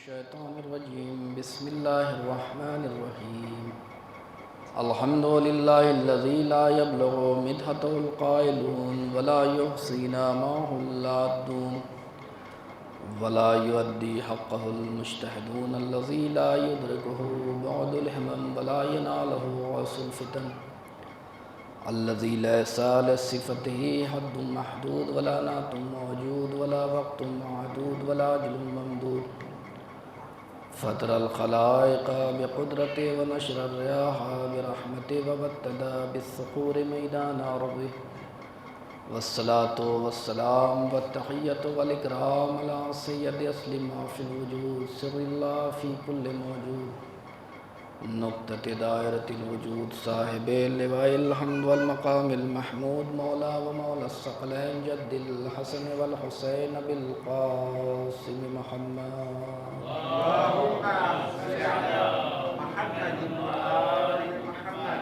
الشيطان الرجيم بسم الله الرحمن الرحيم الحمد لله الذي لا يبلغ مدحته القائلون ولا يحصي نعمه اللادون ولا يؤدي حقه المجتهدون الذي لا يدركه بعد الهمم ولا يناله عسر الفتن الذي ليس لصفته حد محدود ولا نعت موجود ولا وقت معدود ولا أجل ممدود فطر الخلائق بقدرته ونشر الرياح برحمته وابتدى بالصخور ميدان أرضه والصلاة والسلام والتحية والإكرام على سيد أصل ما في الوجود سر الله في كل موجود نقطة دائرة الوجود صاحب اللواء الحمد والمقام المحمود مولا ومولا الثقلين جد الحسن والحسين بالقاسم محمد اللهم صل على محمد وآل محمد.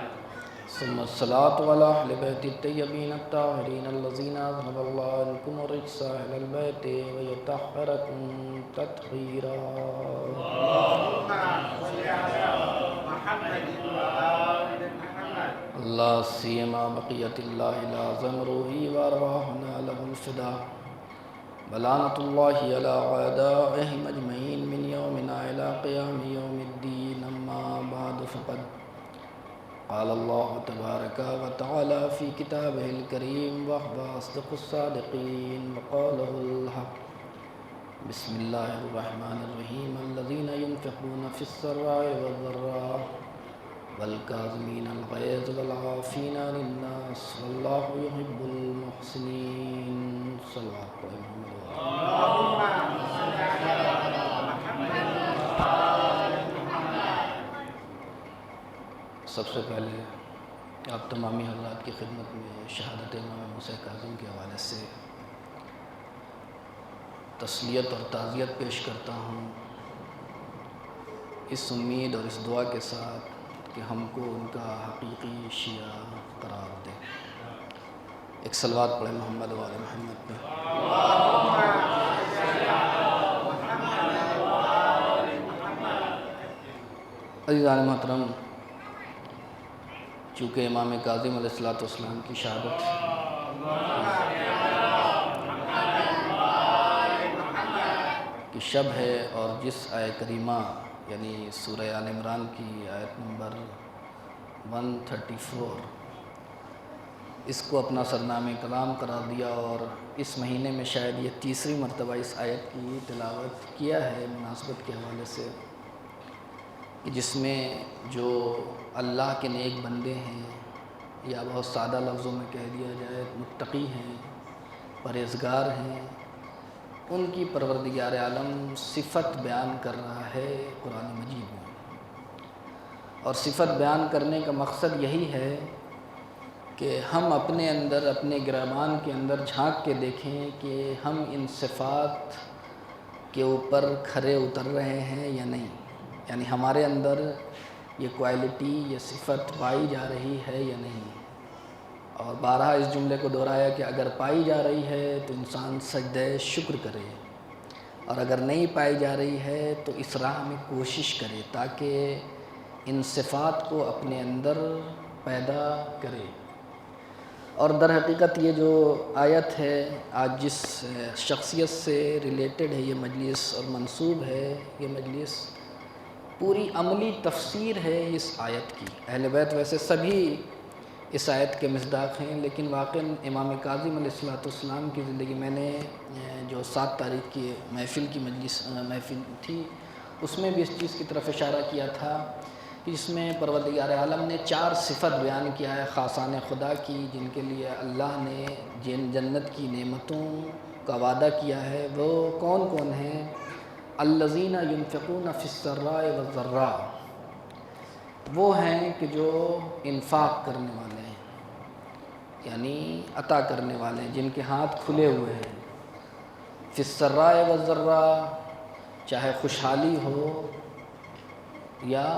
ثم الصلاة على أهل بيت الطيبين الطاهرين الذين أذهب الله عنكم الرجس أهل البيت ويطهركم تطهيرا. اللهم صل على محمد وآل محمد. لا سيما بقية الله الأعظم روحي وأرواحنا له الفداء ولعنة الله على أعدائهم أجمعين من يومنا إلى قيام يوم الدين. أما بعد فقد قال الله تبارك وتعالى في كتابه الكريم وهو أصدق الصادقين وقوله الحق. بسم الله الرحمن الرحيم الذين ينفقون في السراء والضراء والكاظمين الغيظ والعافين عن الناس والله يحب المحسنين. صلى الله عليه وسلم. اللهم صل على محمد وآل محمد. سب سے پہلے آپ تمامی حضرات کی خدمت میں شہادت امام موسیٰ کاظم کے حوالے سے تسلیت اور تعزیت پیش کرتا ہوں، اس امید اور اس دعا کے ساتھ کہ ہم کو ان کا حقیقی شیعہ قرار دے۔ ایک صلوات پڑھیں محمد و آل محمد پہ۔ عزیزان محترم، چونکہ امام کاظم علیہ السلام کی شہادت کی شب ہے اور جس آیت کریمہ یعنی سورہ آل عمران کی آیت نمبر 134 اس کو اپنا سرنامہ کلام قرار دیا، اور اس مہینے میں شاید یہ تیسری مرتبہ اس آیت کی تلاوت کیا ہے مناسبت کے حوالے سے، کہ جس میں جو اللہ کے نیک بندے ہیں، یا بہت سادہ لفظوں میں کہہ دیا جائے متقی ہیں، پرہیزگار ہیں، ان کی پروردگار عالم صفت بیان کر رہا ہے قرآن مجید میں۔ اور صفت بیان کرنے کا مقصد یہی ہے کہ ہم اپنے اندر، اپنے گریبان کے اندر جھانک کے دیکھیں کہ ہم ان صفات کے اوپر کھرے اتر رہے ہیں یا نہیں، یعنی ہمارے اندر یہ کوالٹی، یہ صفت پائی جا رہی ہے یا نہیں۔ اور بارہا اس جملے کو دہرایا کہ اگر پائی جا رہی ہے تو انسان سجدہ شکر کرے، اور اگر نہیں پائی جا رہی ہے تو اس راہ میں کوشش کرے تاکہ ان صفات کو اپنے اندر پیدا کرے۔ اور در حقیقت یہ جو آیت ہے آج جس شخصیت سے ریلیٹڈ ہے یہ مجلس اور منسوب ہے یہ مجلس، پوری عملی تفسیر ہے اس آیت کی۔ اہل بیت ویسے سبھی اس آیت کے مصداق ہیں، لیکن واقعاً امام کاظم علیہ السلام کی زندگی، میں نے جو 7 تاریخ کی محفل کی محفل تھی اس میں بھی اس چیز کی طرف اشارہ کیا تھا کہ اس میں پروردگار عالم نے 4 صفت بیان کیا ہے خاصان خدا کی، جن کے لیے اللہ نے جنت کی نعمتوں کا وعدہ کیا ہے۔ وہ کون کون ہیں؟ الذین ينفقون فی السراء والضراء، وہ ہیں کہ جو انفاق کرنے والے ہیں، یعنی عطا کرنے والے ہیں، جن کے ہاتھ کھلے ہوئے ہیں۔ فی السراء والضراء، چاہے خوشحالی ہو یا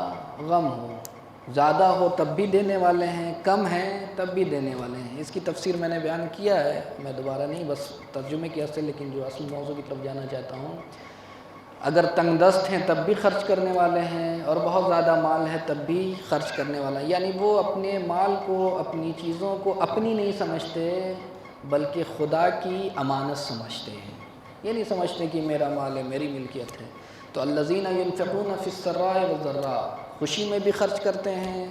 غم ہو، زیادہ ہو تب بھی دینے والے ہیں، کم ہیں تب بھی دینے والے ہیں۔ اس کی تفسیر میں نے بیان کیا ہے، میں دوبارہ نہیں، بس ترجمے کی حد سے، لیکن جو اصل موضوع کی طرف جانا چاہتا ہوں، اگر تنگ دست ہیں تب بھی خرچ کرنے والے ہیں، اور بہت زیادہ مال ہے تب بھی خرچ کرنے والا ہے۔ یعنی وہ اپنے مال کو، اپنی چیزوں کو اپنی نہیں سمجھتے بلکہ خدا کی امانت سمجھتے ہیں۔ یہ نہیں سمجھتے کہ میرا مال ہے، میری ملکیت ہے۔ تو الذین ينفقون فی السراء والضراء، خوشی میں بھی خرچ کرتے ہیں،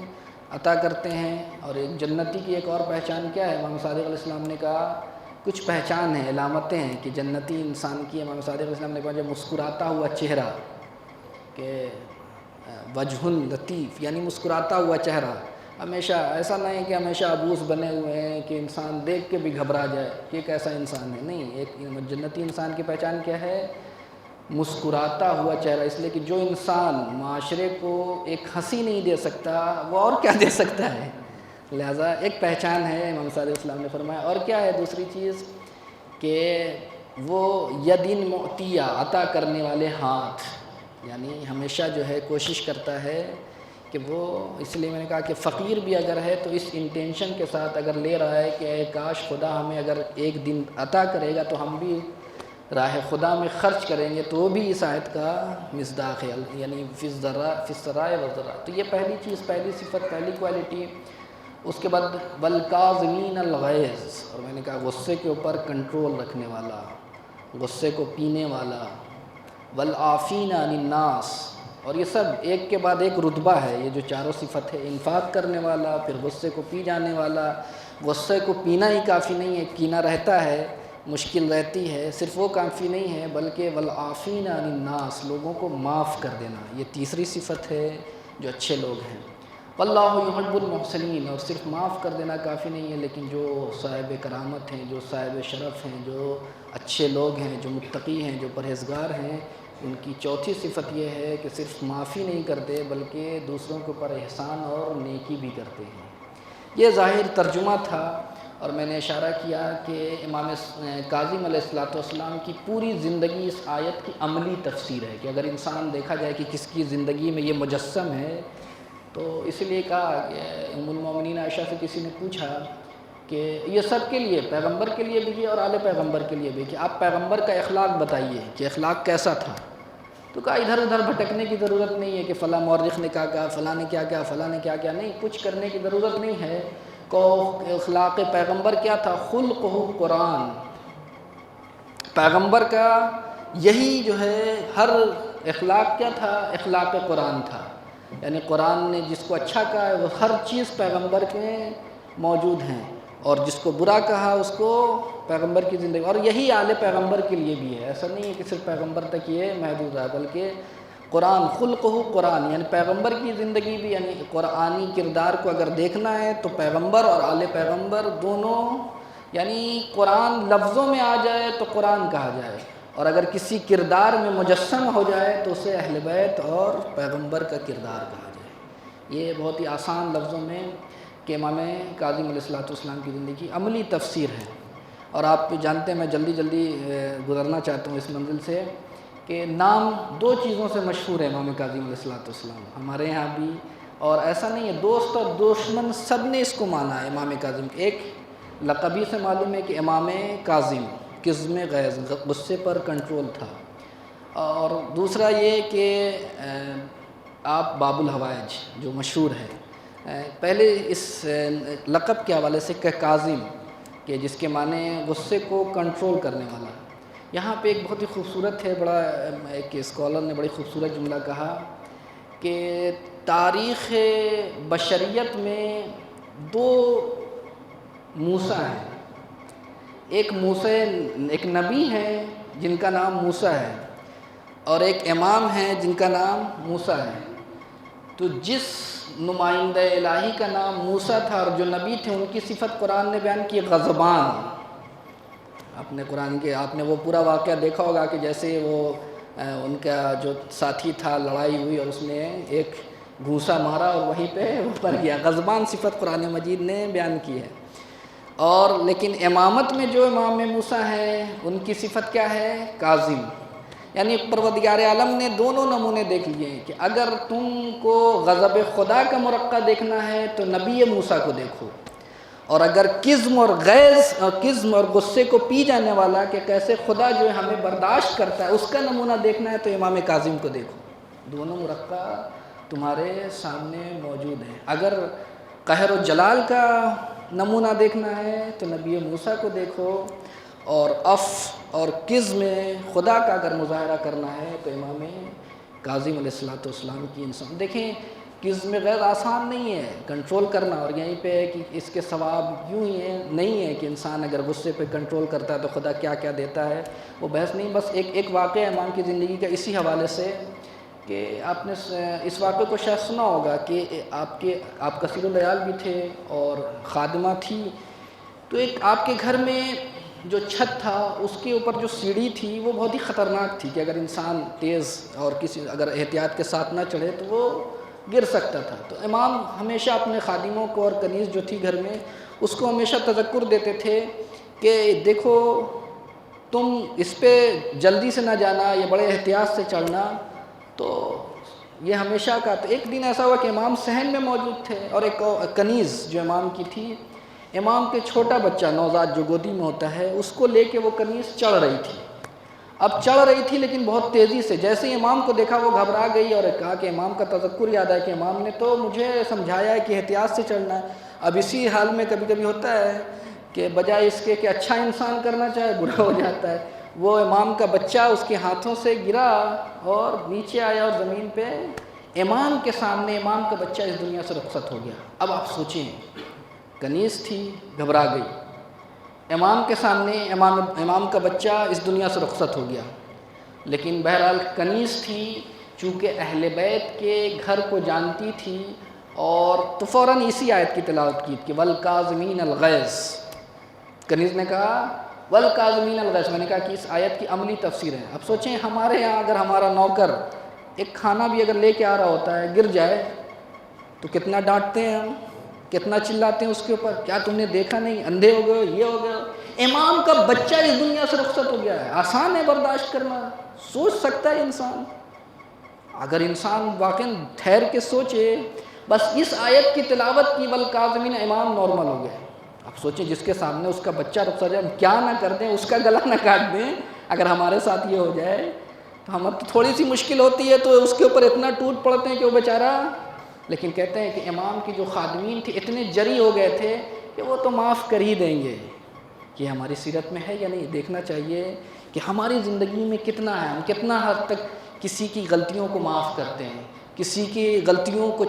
عطا کرتے ہیں۔ اور ایک جنتی کی ایک اور پہچان کیا ہے؟ امام صادق علیہ السلام نے کہا کچھ پہچان ہیں، علامتیں ہیں کہ جنتی انسان کی۔ امام صادق علیہ السلام نے کہا جو مسکراتا ہوا چہرہ، کہ وجہ لطیف، یعنی مسکراتا ہوا چہرہ، ہمیشہ ایسا نہیں کہ ہمیشہ عبوس بنے ہوئے ہیں کہ انسان دیکھ کے بھی گھبرا جائے کہ ایک ایسا انسان ہے۔ نہیں، ایک جنتی انسان کی پہچان کیا ہے؟ مسکراتا ہوا چہرہ۔ اس لیے کہ جو انسان معاشرے کو ایک ہنسی نہیں دے سکتا وہ اور کیا دے سکتا ہے؟ لہٰذا ایک پہچان ہے امام صادق علیہ السلام نے فرمایا۔ اور کیا ہے دوسری چیز؟ کہ وہ یدین معطیہ، عطا کرنے والے ہاتھ، یعنی ہمیشہ جو ہے کوشش کرتا ہے کہ وہ، اس لیے میں نے کہا کہ فقیر بھی اگر ہے تو اس انٹینشن کے ساتھ اگر لے رہا ہے کہ اے کاش خدا ہمیں اگر ایک دن عطا کرے گا تو ہم بھی راہ خدا میں خرچ کریں گے، تو وہ بھی اس آیت کا مصداق ہے، یعنی فی السراء والضراء۔ تو یہ پہلی چیز، پہلی صفت، پہلی کوالٹی۔ اس کے بعد والکاظمین الغیظ، اور میں نے کہا غصے کے اوپر کنٹرول رکھنے والا، غصے کو پینے والا۔ والعافین عن الناس، اور یہ سب ایک کے بعد ایک رتبہ ہے، یہ جو چاروں صفت ہے، انفاق کرنے والا، پھر غصے کو پی جانے والا۔ غصے کو پینا ہی کافی نہیں ہے، کینہ رہتا ہے، مشکل رہتی ہے، صرف وہ کافی نہیں ہے بلکہ والعافین عن الناس، لوگوں کو معاف کر دینا، یہ تیسری صفت ہے جو اچھے لوگ ہیں۔ واللہ یحب المحسنین، اور صرف معاف کر دینا کافی نہیں ہے لیکن جو صاحب کرامت ہیں، جو صاحب شرف ہیں، جو اچھے لوگ ہیں، جو متقی ہیں، جو پرہیزگار ہیں، ان کی چوتھی صفت یہ ہے کہ صرف معافی نہیں کرتے بلکہ دوسروں کے اوپر احسان اور نیکی بھی کرتے ہیں۔ یہ ظاہر ترجمہ تھا، اور میں نے اشارہ کیا کہ امام کاظم علیہ السلام کی پوری زندگی اس آیت کی عملی تفسیر ہے، کہ اگر انسان دیکھا جائے کہ کس کی زندگی میں یہ مجسم ہے، تو اس لیے کہا کہ ام المومنین عائشہ سے کسی نے پوچھا کہ یہ سب کے لیے، پیغمبر کے لیے بھی اور آل پیغمبر کے لیے بھی، کہ آپ پیغمبر کا اخلاق بتائیے کہ اخلاق کیسا تھا۔ تو کہا ادھر ادھر بھٹکنے کی ضرورت نہیں ہے کہ فلاں مورخ نے کیا کہا، فلاں نے کیا کہا، فلاں نے کیا کیا، نہیں، کچھ کرنے کی ضرورت نہیں ہے۔ کو اخلاق پیغمبر کیا تھا؟ خلقہ قرآن، پیغمبر کا یہی جو ہے ہر اخلاق کیا تھا؟ اخلاق قرآن تھا، یعنی قرآن نے جس کو اچھا کہا ہے وہ ہر چیز پیغمبر کے موجود ہیں، اور جس کو برا کہا اس کو پیغمبر کی زندگی، اور یہی آل پیغمبر کے لیے بھی ہے۔ ایسا نہیں ہے کہ صرف پیغمبر تک یہ محدود ہے بلکہ قرآن، خلقہ قرآن، یعنی پیغمبر کی زندگی بھی، یعنی قرآنی کردار کو اگر دیکھنا ہے تو پیغمبر اور آل پیغمبر دونوں، یعنی قرآن لفظوں میں آ جائے تو قرآن کہا جائے، اور اگر کسی کردار میں مجسم ہو جائے تو اسے اہل بیت اور پیغمبر کا کردار کہا جائے۔ یہ بہت ہی آسان لفظوں میں کہ امام کاظم علیہ السلام کی زندگی کی عملی تفسیر ہے۔ اور آپ جانتے ہیں، میں جلدی گزرنا چاہتا ہوں اس منزل سے، کہ نام دو چیزوں سے مشہور ہے امام کاظم علیہ السلام، ہمارے یہاں بھی، اور ایسا نہیں ہے، دوست اور دشمن سب نے اس کو مانا ہے امام کاظم۔ ایک لقبی سے معلوم ہے کہ امام کاظم، کظم غیظ، غصے پر کنٹرول تھا، اور دوسرا یہ کہ آپ باب الحوائج جو مشہور ہے۔ پہلے اس لقب کے حوالے سے کہ کاظم، کہ جس کے معنی غصے کو کنٹرول کرنے والا۔ یہاں پہ ایک بہت ہی خوبصورت ہے، بڑا ایک اسکالر نے بڑی خوبصورت جملہ کہا کہ تاریخ بشریت میں دو موسیٰ ہیں، ایک نبی ہے جن کا نام موسیٰ ہے، اور ایک امام ہے جن کا نام موسیٰ ہے۔ تو جس نمائندہ الہی کا نام موسیٰ تھا اور جو نبی تھے، ان کی صفت قرآن نے بیان کی غضبان۔ آپ نے وہ پورا واقعہ دیکھا ہوگا کہ جیسے وہ ان کا جو ساتھی تھا، لڑائی ہوئی اور اس نے ایک گھوسا مارا اور وہیں پہ اوپر گیا، غضبان صفت قرآن مجید نے بیان کی ہے۔ اور لیکن امامت میں جو امام موسیٰ ہیں ان کی صفت کیا ہے؟ کاظم، یعنی پروردگار عالم نے دونوں نمونے دیکھ لیے ہیں کہ اگر تم کو غضب خدا کا مرقع دیکھنا ہے تو نبی موسیٰ کو دیکھو، اور اگر قزم اور غصے کو پی جانے والا کہ کیسے خدا جو ہے ہمیں برداشت کرتا ہے، اس کا نمونہ دیکھنا ہے تو امام کاظم کو دیکھو، دونوں مرقع تمہارے سامنے موجود ہیں۔ اگر قہر و جلال کا نمونہ دیکھنا ہے تو نبی موسیٰ کو دیکھو، اور اور قزم خدا کا اگر مظاہرہ کرنا ہے تو امام کاظم علیہ السلام کی انسان دیکھیں۔ قزم غیر آسان نہیں ہے کنٹرول کرنا، اور یہیں پہ ہے کہ اس کے ثواب یوں ہی ہے نہیں ہے کہ انسان اگر غصے پہ کنٹرول کرتا ہے تو خدا کیا کیا دیتا ہے، وہ بحث نہیں۔ بس ایک واقعہ امام کی زندگی کا اسی حوالے سے کہ آپ نے اس واقعے کو شاید سنا ہوگا کہ آپ کثیر العیال بھی تھے اور خادمہ تھی، تو ایک آپ کے گھر میں جو چھت تھا اس کے اوپر جو سیڑھی تھی وہ بہت ہی خطرناک تھی کہ اگر انسان تیز اور اگر احتیاط کے ساتھ نہ چڑھے تو وہ گر سکتا تھا۔ تو امام ہمیشہ اپنے خادموں کو اور کنیز جو تھی گھر میں اس کو ہمیشہ تذکر دیتے تھے کہ دیکھو تم اس پہ جلدی سے نہ جانا، یہ بڑے احتیاط سے چڑھنا۔ تو یہ ہمیشہ کا تو ایک دن ایسا ہوا کہ امام صحن میں موجود تھے اور ایک کنیز جو امام کی تھی، امام کے چھوٹا بچہ نوزاد جو گودی میں ہوتا ہے اس کو لے کے وہ کنیز چڑھ رہی تھی۔ اب چڑھ رہی تھی لیکن بہت تیزی سے، جیسے ہی امام کو دیکھا وہ گھبرا گئی اور کہا کہ امام کا تذکر یاد ہے کہ امام نے تو مجھے سمجھایا ہے کہ احتیاط سے چڑھنا ہے۔ اب اسی حال میں کبھی کبھی ہوتا ہے کہ بجائے اس کے کہ اچھا انسان کرنا چاہے برا ہو جاتا ہے۔ وہ امام کا بچہ اس کے ہاتھوں سے گرا اور نیچے آیا اور زمین پہ امام کے سامنے امام کا بچہ اس دنیا سے رخصت ہو گیا۔ اب آپ سوچیں، کنیز تھی گھبرا گئی، امام کے سامنے امام کا بچہ اس دنیا سے رخصت ہو گیا، لیکن بہرحال کنیز تھی چونکہ اہل بیت کے گھر کو جانتی تھی، اور تو فوراً اسی آیت کی تلاوت کی کہ وَالْقَاظِمِينَ الْغَيْظَ۔ کنیز نے کہا وَالْقَاظِمِينَ الْغَيْظَ، میں نے کہا کہ اس آیت کی عملی تفسیر ہے۔ اب سوچیں ہمارے یہاں اگر ہمارا نوکر ایک کھانا بھی اگر لے کے آ رہا ہوتا ہے گر جائے تو کتنا ڈانٹتے ہیں ہم، کتنا چلاتے ہیں اس کے اوپر، کیا تم نے دیکھا نہیں، اندھے ہو گئے، یہ ہو گیا۔ امام کا بچہ اس دنیا سے رخصت ہو گیا ہے، آسان ہے برداشت کرنا، سوچ سکتا ہے انسان؟ اگر انسان واقعی ٹھہر کے سوچے، بس اس آیت کی تلاوت کی والکاظمین، امام نارمل ہو گئے۔ اب سوچیں جس کے سامنے اس کا بچہ رخصت ہے، ہم کیا نہ کر دیں، اس کا گلا نہ کاٹ دیں، اگر ہمارے ساتھ یہ ہو جائے تو ہم تو تھوڑی سی مشکل ہوتی ہے تو اس کے اوپر اتنا ٹوٹ پڑتے ہیں کہ وہ بیچارہ، لیکن کہتے ہیں کہ امام کی جو خادمین تھی اتنے جری ہو گئے تھے کہ وہ تو معاف کر ہی دیں گے۔ یہ ہماری سیرت میں ہے یا نہیں؟ دیکھنا چاہیے کہ ہماری زندگی میں کتنا ہے، ہم کتنا حد تک کسی کی غلطیوں کو معاف کرتے ہیں، کسی کی غلطیوں کو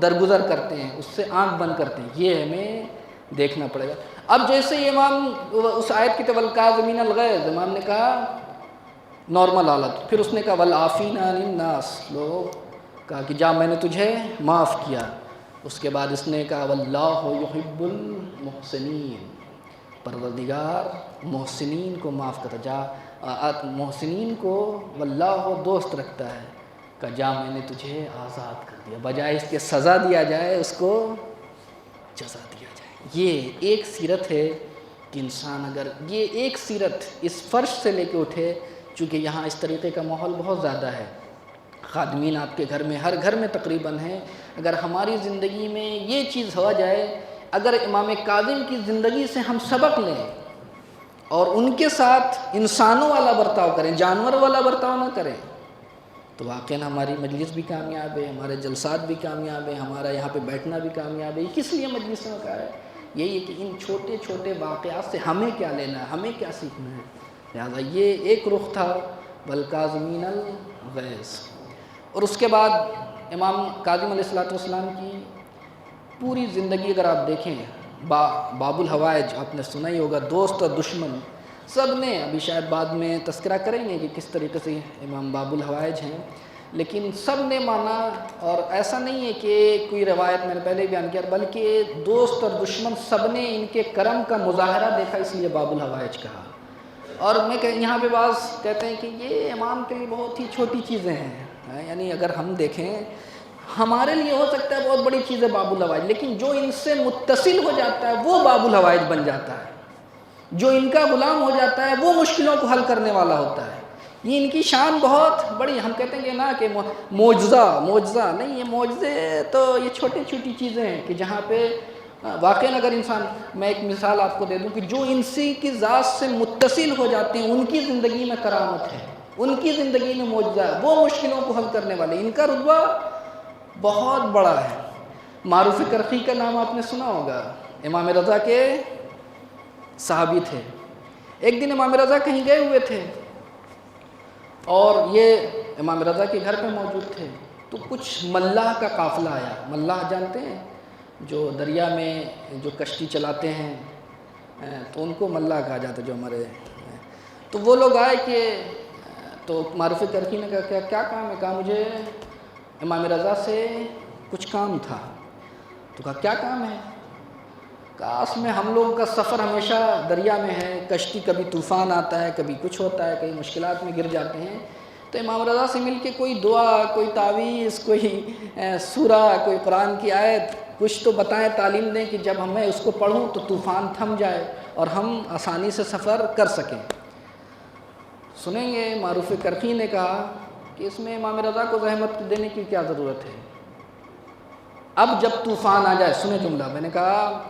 درگزر کرتے ہیں، اس سے آنکھ بند کرتے ہیں، یہ ہمیں دیکھنا پڑے گا۔ اب جیسے ہی امام اس آیت کی والکاظمین الغیظ، امام نے کہا نارمل حالت، پھر اس نے کہا والعافین عن الناس، لوگ کہا کہ جا میں نے تجھے معاف کیا۔ اس کے بعد اس نے کہا واللہ یحب المحسنین، پروردگار محسنین کو معاف کرتا، جا محسنین کو واللہ دوست رکھتا ہے، کہ جا میں نے تجھے آزاد کر دیا، بجائے اس کے سزا دیا جائے اس کو جزا دیا جائے۔ یہ ایک سیرت ہے کہ انسان اگر یہ ایک سیرت اس فرش سے لے کے اٹھے، چونکہ یہاں اس طریقے کا ماحول بہت زیادہ ہے، خادمین آپ کے گھر میں ہر گھر میں تقریباً ہیں، اگر ہماری زندگی میں یہ چیز ہو جائے، اگر امام کاظم کی زندگی سے ہم سبق لیں اور ان کے ساتھ انسانوں والا برتاؤ کریں، جانور والا برتاؤ نہ کریں، تو واقعاً ہماری مجلس بھی کامیاب ہے، ہمارے جلسات بھی کامیاب ہیں، ہمارا یہاں پہ بیٹھنا بھی کامیاب ہے۔ کس لیے مجلسوں کا ہے؟ یہی ہے کہ ان چھوٹے چھوٹے واقعات سے ہمیں کیا لینا ہے، ہمیں کیا سیکھنا ہے۔ لہٰذا یہ ایک رخ تھا والکاظمین الغیظ۔ اور اس کے بعد امام کاظم علیہ السلام کی پوری زندگی اگر آپ دیکھیں، باب الحوائج آپ نے سنا ہی ہوگا، دوست اور دشمن سب نے، ابھی شاید بعد میں تذکرہ کریں گے کہ کس طریقے سے امام باب الحوائج ہیں، لیکن سب نے مانا، اور ایسا نہیں ہے کہ کوئی روایت میں نے پہلے بیان کیا، بلکہ دوست اور دشمن سب نے ان کے کرم کا مظاہرہ دیکھا، اس لیے باب الحوائج کہا۔ اور میں یہاں پہ بعض کہتے ہیں کہ یہ امام کے لیے بہت ہی چھوٹی چیزیں ہیں، یعنی اگر ہم دیکھیں ہمارے لیے ہو سکتا ہے بہت بڑی چیز ہے باب الحوائج، لیکن جو ان سے متصل ہو جاتا ہے وہ باب الحوائج بن جاتا ہے، جو ان کا غلام ہو جاتا ہے وہ مشکلوں کو حل کرنے والا ہوتا ہے۔ یہ ان کی شان بہت بڑی، ہم کہتے ہیں کہ نا کہ معجزہ نہیں، یہ معجزے تو یہ چھوٹی چھوٹی چیزیں ہیں کہ جہاں پہ واقعاً اگر انسان، میں ایک مثال آپ کو دے دوں کہ جو انسی کی ذات سے متصل ہو جاتے ہیں ان کی زندگی میں کرامت ہے، ان کی زندگی میں معجزہ ہے، وہ مشکلوں کو حل کرنے والے، ان کا رتبہ بہت بڑا ہے۔ معروف کرخی کا نام آپ نے سنا ہوگا، امام رضا کے صحابی تھے۔ ایک دن امام رضا کہیں گئے ہوئے تھے اور یہ امام رضا کے گھر پہ موجود تھے، تو کچھ ملاح کا قافلہ آیا۔ ملاح جانتے ہیں؟ جو دریا میں جو کشتی چلاتے ہیں، تو ان کو ملاح کہا جاتا ہے، جو ہمارے، تو وہ لوگ آئے کہ تو معروف کرخی نے کہا کیا کام ہے؟ کہا مجھے امام رضا سے کچھ کام تھا۔ تو کہا کیا کام ہے؟ کاش میں ہم لوگ کا سفر ہمیشہ دریا میں ہے، کشتی کبھی طوفان آتا ہے، کبھی کچھ ہوتا ہے، کئی مشکلات میں گر جاتے ہیں، تو امام رضا سے مل کے کوئی دعا، کوئی تعویذ، کوئی سورہ، کوئی قرآن کی آیت کچھ تو بتائیں، تعلیم دیں کہ جب میں اس کو پڑھوں تو طوفان تھم جائے اور ہم آسانی سے سفر کر سکیں۔ سنیں گے معروف کرخی نے کہا کہ اس میں امام رضا کو زحمت دینے کی کیا ضرورت ہے؟ اب جب طوفان آ جائے، سنیں جملہ، میں نے کہا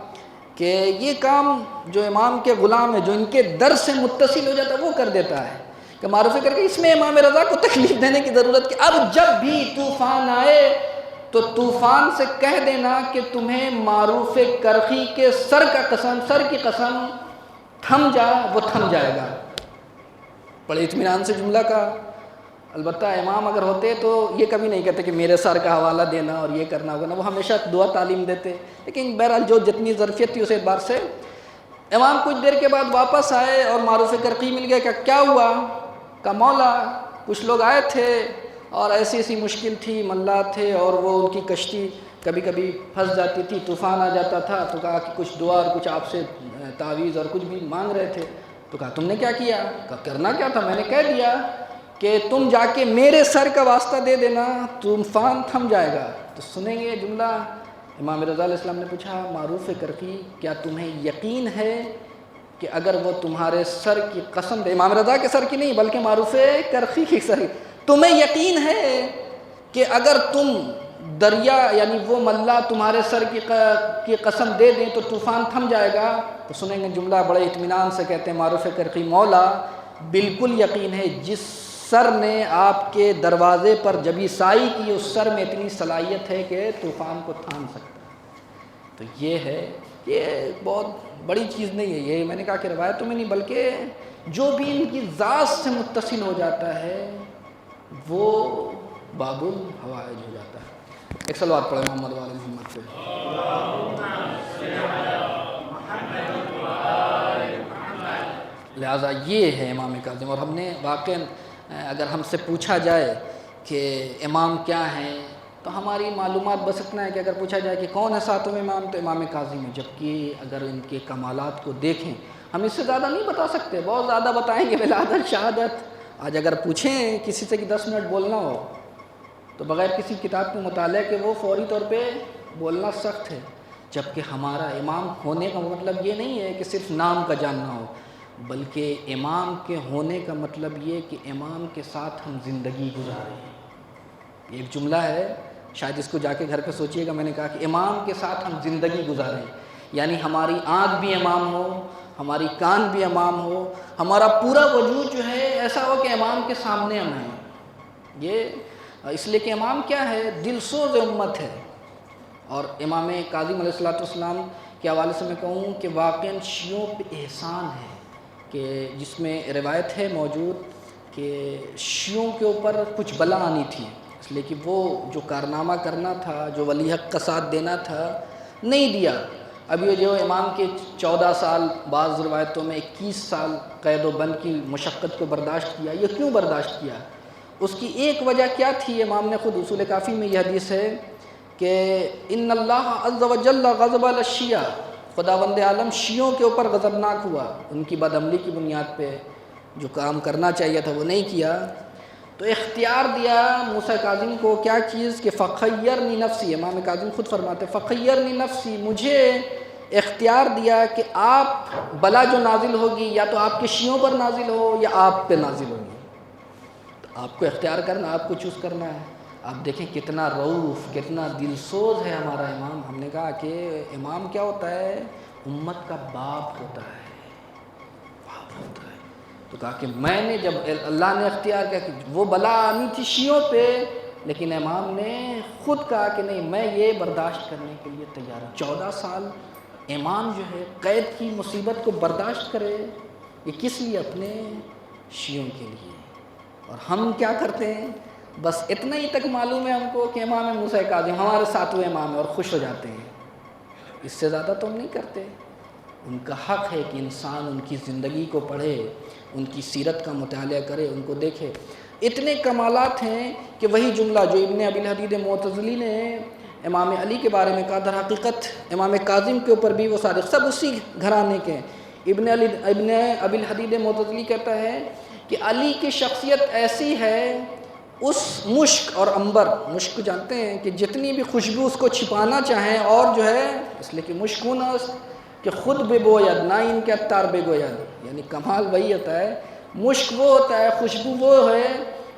کہ یہ کام جو امام کے غلام ہے، جو ان کے در سے متصل ہو جاتا ہے، وہ کر دیتا ہے۔ کہ معروف کرخی اس میں امام رضا کو تکلیف دینے کی ضرورت کہ اب جب بھی طوفان آئے تو طوفان سے کہہ دینا کہ تمہیں معروف کرخی کے سر کی قسم تھم جا، وہ تھم جائے گا۔ بڑے اطمینان سے جملہ کا۔ البتہ امام اگر ہوتے تو یہ کبھی نہیں کہتے کہ میرے سر کا حوالہ دینا اور یہ کرنا ہوگا نا، وہ ہمیشہ دعا تعلیم دیتے، لیکن بہرحال جو جتنی ظرفیت تھی اس اعتبار سے امام کچھ دیر کے بعد واپس آئے اور معروف کرخی مل گیا۔ کہ کیا ہوا؟ کہ مولا کچھ لوگ آئے تھے اور ایسی مشکل تھی، ملا تھے اور وہ ان کی کشتی کبھی کبھی پھنس جاتی تھی، طوفان آ جاتا تھا، تو کہا کہ کچھ دعا اور کچھ آپ سے تعویذ اور کچھ بھی مانگ رہے تھے۔ تو کہا تم نے کیا کیا؟ کہا کرنا کیا تھا، میں نے کہہ دیا کہ تم جا کے میرے سر کا واسطہ دے دینا، طوفان تھم جائے گا۔ تو سنیں گے جملہ، امام رضا علیہ السلام نے پوچھا معروف کرخی کیا تمہیں یقین ہے کہ اگر وہ تمہارے سر کی قسم دے، امام رضا کے سر کی نہیں بلکہ معروف کرخی کی سر کی، تمہیں یقین ہے کہ اگر تم دریا یعنی وہ ملا تمہارے سر کی قسم دے دیں تو طوفان تھم جائے گا؟ تو سنیں گے جملہ، بڑے اطمینان سے کہتے ہیں معروف کرخی مولا بالکل یقین ہے، جس سر نے آپ کے دروازے پر جبھی سائی کی اس سر میں اتنی صلاحیت ہے کہ طوفان کو تھام سکتا ہے۔ تو یہ ہے، یہ بہت بڑی چیز نہیں ہے، یہ میں نے کہا کہ روایتوں میں نہیں بلکہ جو بھی ان کی ذات سے متصل ہو جاتا ہے وہ باب الحوائج ہو جاتا ہے۔ ایک صلوات پڑھیں محمد وعلی محمد پہ۔ لہٰذا یہ ہے امام کاظم۔ اور ہم نے واقعاً اگر ہم سے پوچھا جائے کہ امام کیا ہیں تو ہماری معلومات بس اتنا ہے کہ اگر پوچھا جائے کہ کون ہے ساتویں امام تو امام کاظم ہے، جبکہ اگر ان کے کمالات کو دیکھیں ہم اس سے زیادہ نہیں بتا سکتے، بہت زیادہ بتائیں گے ولادت شہادت۔ آج اگر پوچھیں کسی سے کہ 10 منٹ بولنا ہو تو بغیر کسی کتاب کے مطالعے کے وہ فوری طور پہ بولنا سخت ہے، جبکہ ہمارا امام ہونے کا مطلب یہ نہیں ہے کہ صرف نام کا جاننا ہو، بلکہ امام کے ہونے کا مطلب یہ کہ امام کے ساتھ ہم زندگی گزاریں۔ ایک جملہ ہے، شاید اس کو جا کے گھر پہ سوچئے گا، میں نے کہا کہ امام کے ساتھ ہم زندگی گزاریں، یعنی ہماری آنکھ بھی امام ہو، ہماری کان بھی امام ہو، ہمارا پورا وجود جو ہے ایسا ہو کہ امام کے سامنے ہم ہیں۔ یہ اس لیے کہ امام کیا ہے؟ دل سوز امت ہے۔ اور امام کاظم علیہ السلام کے حوالے سے میں کہوں کہ واقعاً شیعوں پہ احسان ہے کہ جس میں روایت ہے موجود کہ شیعوں کے اوپر کچھ بلا آنی تھی، اس لیے کہ وہ جو کارنامہ کرنا تھا، جو ولی حق کا ساتھ دینا تھا، نہیں دیا۔ اب یہ جو امام کے 14 سال، بعض روایتوں میں 21 سال قید و بند کی مشقت کو برداشت کیا، یہ کیوں برداشت کیا؟ اس کی ایک وجہ کیا تھی؟ امام نے خود اصول کافی میں یہ حدیث ہے کہ ان اللہ عز و جل غضب علی الشیعہ، خداوند عالم شیعوں کے اوپر غضبناک ہوا، ان کی بدعملی کی بنیاد پہ جو کام کرنا چاہیے تھا وہ نہیں کیا، تو اختیار دیا موسیٰ کاظم کو کیا چیز کہ فخیرنی نفسی، امام کاظم خود فرماتے فخیرنی نفسی، مجھے اختیار دیا کہ آپ بلا جو نازل ہوگی یا تو آپ کے شیعوں پر نازل ہو یا آپ پہ نازل ہوگی، تو آپ کو اختیار کرنا، آپ کو چوز کرنا ہے۔ آپ دیکھیں کتنا رؤوف، کتنا دل سوز ہے ہمارا امام. ہم نے کہا کہ امام کیا ہوتا ہے؟ امت کا باپ ہوتا ہے، باپ ہوتا ہے. تو کہا کہ میں نے جب اللہ نے اختیار کیا کہ وہ بلا آنی تھی شیعوں پہ، لیکن امام نے خود کہا کہ نہیں، میں یہ برداشت کرنے کے لیے تیار ہوں. 14 سال امام جو ہے قید کی مصیبت کو برداشت کرے، یہ کس لیے؟ اپنے شیعوں کے لیے. اور ہم کیا کرتے ہیں؟ بس اتنا ہی تک معلوم ہے ہم کو کہ امام موسیٰ کاظم ہمارے ساتویں امام ہے اور خوش ہو جاتے ہیں. اس سے زیادہ تو ہم نہیں کرتے. ان کا حق ہے کہ انسان ان کی زندگی کو پڑھے، ان کی سیرت کا مطالعہ کرے، ان کو دیکھے. اتنے کمالات ہیں کہ وہی جملہ جو ابن ابی الحدید معتزلی نے امام علی کے بارے میں کہا، در حقیقت امام کاظم کے اوپر بھی وہ صادق، سب اسی گھرانے کے ہیں. ابن ابی الحدید معتزلی کہتا ہے کہ علی کی شخصیت ایسی ہے، اس مشک اور عنبر، مشک جانتے ہیں کہ جتنی بھی خوشبو اس کو چھپانا چاہیں، اور جو ہے اس لیے کہ مشکون کہ خود بے بوید نہ ان کے عطار بے گوید، یعنی کمال وہی ہوتا ہے. مشک وہ ہوتا ہے، خوشبو وہ ہے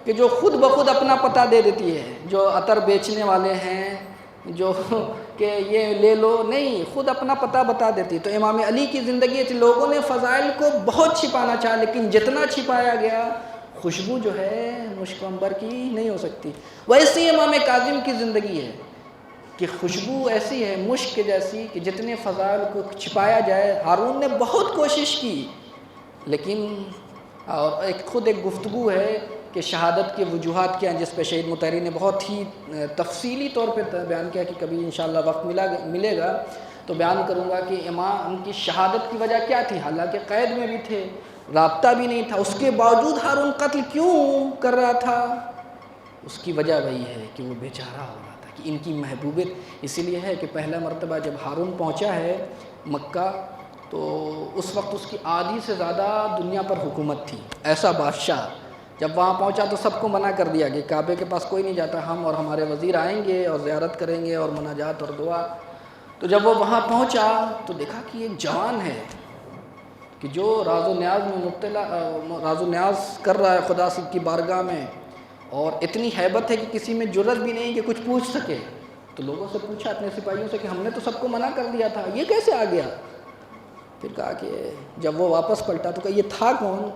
کہ جو خود بخود اپنا پتہ دے دیتی ہے. جو عطر بیچنے والے ہیں جو کہ یہ لے لو، نہیں، خود اپنا پتہ بتا دیتی. تو امام علی کی زندگی تھی، لوگوں نے فضائل کو بہت چھپانا چاہا، لیکن جتنا چھپایا گیا خوشبو جو ہے مشک و عنبر کی نہیں ہو سکتی. ویسے ہی امام کاظم کی زندگی ہے کہ خوشبو ایسی ہے مشک کے جیسی کہ جتنے فضائل کو چھپایا جائے. ہارون نے بہت کوشش کی، لیکن اور خود ایک گفتگو ہے کہ شہادت کے وجوہات کیا ہیں، جس پہ شہید مطہری نے بہت ہی تفصیلی طور پہ بیان کیا کہ کبھی انشاءاللہ وقت ملے گا تو بیان کروں گا کہ امام ان کی شہادت کی وجہ کیا تھی. حالانکہ قید میں بھی تھے، رابطہ بھی نہیں تھا، اس کے باوجود ہارون قتل کیوں کر رہا تھا؟ اس کی وجہ وہی ہے کہ وہ بیچارہ ہو رہا تھا، کہ ان کی محبوبیت اسی لیے ہے کہ پہلا مرتبہ جب ہارون پہنچا ہے مکہ تو اس وقت اس کی آدھی سے زیادہ دنیا پر حکومت تھی. ایسا بادشاہ جب وہاں پہنچا تو سب کو منع کر دیا کہ کعبے کے پاس کوئی نہیں جاتا، ہم اور ہمارے وزیر آئیں گے اور زیارت کریں گے اور مناجات اور دعا. تو جب وہ وہاں پہنچا تو دیکھا کہ ایک جوان ہے کہ جو راز و نیاز میں مبتلا، راز و نیاز کر رہا ہے خدا سے کی بارگاہ میں، اور اتنی ہیبت ہے کہ کسی میں جرت بھی نہیں کہ کچھ پوچھ سکے. تو لوگوں سے پوچھا اپنے سپاہیوں سے کہ ہم نے تو سب کو منع کر دیا تھا، یہ کیسے آ گیا؟ پھر کہا کہ جب وہ واپس پلٹا تو کہا یہ تھا کون؟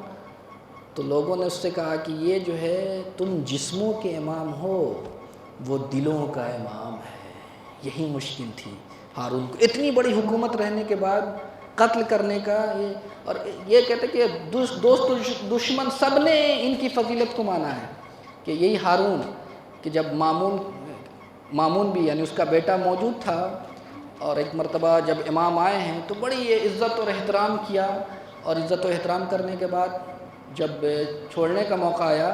تو لوگوں نے اس سے کہا کہ یہ جو ہے تم جسموں کے امام ہو، وہ دلوں کا امام ہے. یہی مشکل تھی ہارون کو، اتنی بڑی حکومت رہنے کے بعد قتل کرنے کا. اور یہ کہتے کہ دوست دشمن سب نے ان کی فضیلت کو مانا ہے کہ یہی ہارون کہ جب مامون بھی یعنی اس کا بیٹا موجود تھا، اور ایک مرتبہ جب امام آئے ہیں تو بڑی عزت اور احترام کیا، اور عزت و احترام کرنے کے بعد جب چھوڑنے کا موقع آیا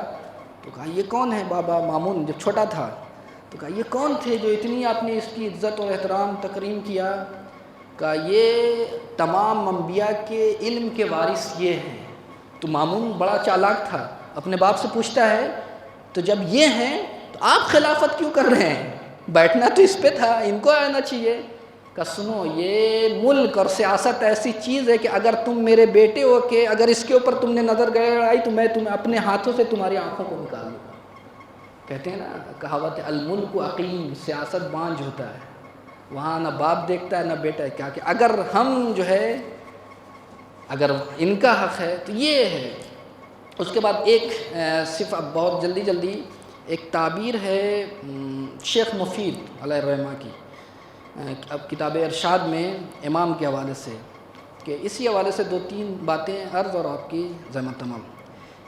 تو کہا یہ کون ہے بابا؟ مامون جب چھوٹا تھا تو کہا یہ کون تھے جو اتنی آپ نے اس کی عزت اور احترام تکریم کیا؟ کہا یہ تمام انبیاء کے علم کے وارث یہ ہیں. تو مامون بڑا چالاک تھا، اپنے باپ سے پوچھتا ہے تو جب یہ ہیں تو آپ خلافت کیوں کر رہے ہیں؟ بیٹھنا تو اس پہ تھا، ان کو آنا چاہیے. کہ سنو، یہ ملک اور سیاست ایسی چیز ہے کہ اگر تم میرے بیٹے ہو کہ اگر اس کے اوپر تم نے نظر گڑائی تو میں تمہیں اپنے ہاتھوں سے تمہاری آنکھوں کو نکال دوں گا. کہتے ہیں نا کہاوت الملک عقیم، سیاست بانجھ ہوتا ہے، وہاں نہ باپ دیکھتا ہے نہ بیٹا ہے. کیا کہ اگر ہم جو ہے اگر ان کا حق ہے تو یہ ہے. اس کے بعد ایک صرف اب بہت جلدی ایک تعبیر ہے شیخ مفید علیہ الرحمہ کی، اب کتاب ارشاد میں امام کے حوالے سے، کہ اسی حوالے سے 2-3 باتیں عرض اور آپ کی ذمہ تمام.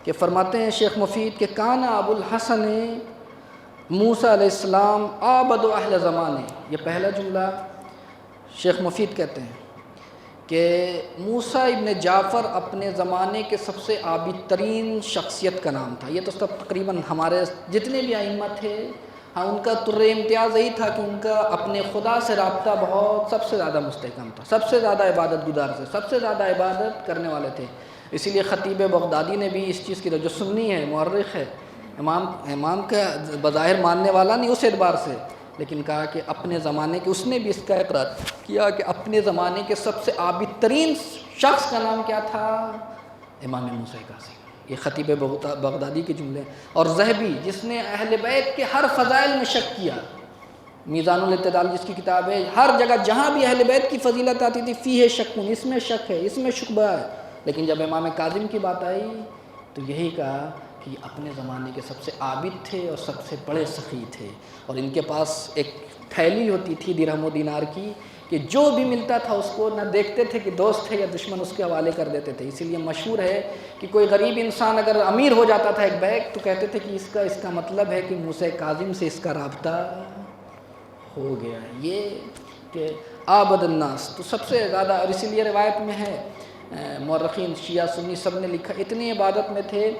کہ فرماتے ہیں شیخ مفید کہ کان ابو الحسن موسیٰ علیہ السلام عابد اہل زمانے. یہ پہلا جملہ شیخ مفید کہتے ہیں کہ موسیٰ ابن جعفر اپنے زمانے کے سب سے عابد ترین شخصیت کا نام تھا. یہ تو سب تقریباً ہمارے جتنے بھی ائمہ تھے، ہاں ان کا طر امتیاز یہی تھا کہ ان کا اپنے خدا سے رابطہ بہت سب سے زیادہ مستحکم تھا، سب سے زیادہ عبادت گزار تھے، سب سے زیادہ عبادت کرنے والے تھے. اسی لیے خطیب بغدادی نے بھی اس چیز کی جو سنی ہے، مورخ ہے، امام کا بظاہر ماننے والا نہیں اس اعتبار سے، لیکن کہا کہ اپنے زمانے کے، اس نے بھی اس کا اقرار کیا کہ اپنے زمانے کے سب سے عابد ترین شخص کا نام کیا تھا؟ امام موسیٰ کاظم. یہ خطیب بغدادی کے جملے ہیں۔ اور ذہبی جس نے اہل بیت کے ہر فضائل میں شک کیا، میزان الاعتدال جس کی کتاب ہے، ہر جگہ جہاں بھی اہل بیت کی فضیلت آتی تھی فیہ شکون، اس میں شک ہے، اس میں شبہ ہے، لیکن جب امام کاظم کی بات آئی تو یہی کہا کہ اپنے زمانے کے سب سے عابد تھے اور سب سے بڑے سخی تھے، اور ان کے پاس ایک تھیلی ہوتی تھی درہم و دینار کی کہ جو بھی ملتا تھا اس کو نہ دیکھتے تھے کہ دوست ہے یا دشمن، اس کے حوالے کر دیتے تھے۔ اسی لیے مشہور ہے کہ کوئی غریب انسان اگر امیر ہو جاتا تھا ایک بیگ تو کہتے تھے کہ اس کا مطلب ہے کہ موسیٰ کاظم سے اس کا رابطہ ہو گیا ہے، یہ کہ عابد الناس تو سب سے زیادہ۔ اور اسی لیے روایت میں ہے، مورخین شیعہ سنی سب نے لکھا، اتنی عبادت میں تھے